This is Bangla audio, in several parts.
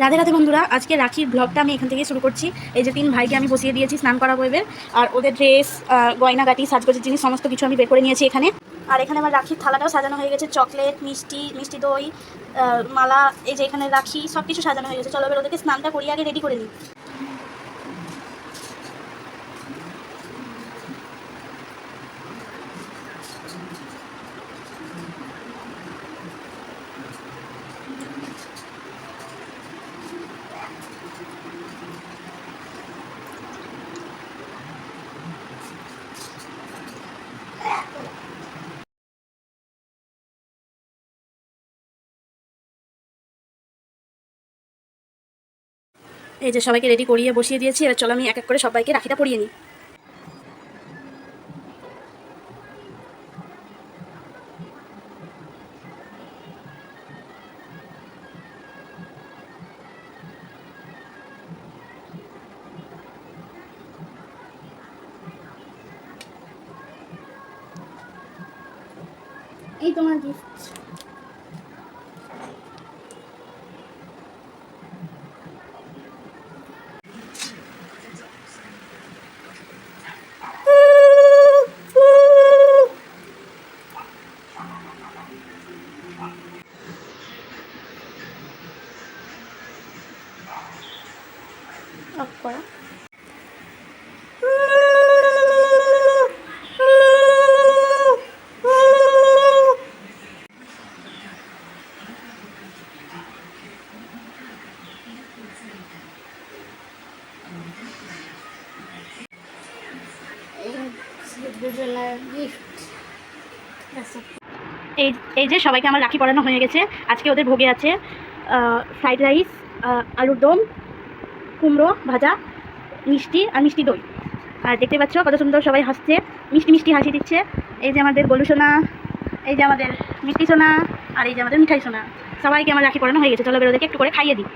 রাধে রাধে বন্ধুরা, আজকে রাখির ব্লগটা আমি এখান থেকেই শুরু করছি। এই যে 3 ভাইকে আমি বসিয়ে দিয়েছি স্নান করাবো এবার। আর ওদের ড্রেস, গয়নাগাটি, সাজগোজের জিনিস সমস্ত কিছু আমি বের করে নিয়েছি এখানে। আর এখানে আমার রাখির থালাটাও সাজানো হয়ে গেছে, চকলেট, মিষ্টি, মিষ্টি দই, মালা, এই যে এখানে রাখি, সব কিছু সাজানো হয়ে গেছে। চলো এবার ওদেরকে স্নানটা করিয়ে আগে রেডি করে নিই। এই যে সবাইকে রেডি করিয়ে বসিয়ে দিয়েছি, এবার চলো আমি এক এক করে সবাইকে রাখিটা পরিয়ে নিই। এই তোমার গিফট। অফ করা। এই এই যে সবাইকে আমার রাখি পরানো হয়ে গেছে। আজকে ওদের ভোগে আছে ফ্রাইড রাইস, আলুর দম, কুমড়ো ভাজা, মিষ্টি আর মিষ্টি দই। আর দেখতে পাচ্ছ কত সুন্দর সবাই হাসছে, মিষ্টি মিষ্টি হাসি দিচ্ছে। এই যে আমাদের গোলু সোনা, এই যে আমাদের মিষ্টি সোনা, আর এই যে আমাদের মিঠাই সোনা। সবাইকে আমার রাখি পরানো হয়ে গেছে। চলো এবার ওদেরকে একটু করে খাইয়ে দিই।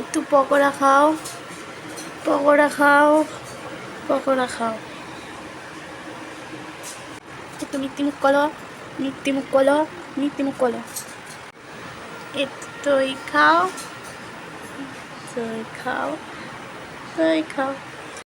একটু পকোড়া খাও, পকোড়া খাও, পকোড়া খাও। একটু মিষ্টি মুখ করো, মিষ্টি মুখ করো, মিষ্টি মুখ করো। একটু দই খাও, দই খাও, দই খাও।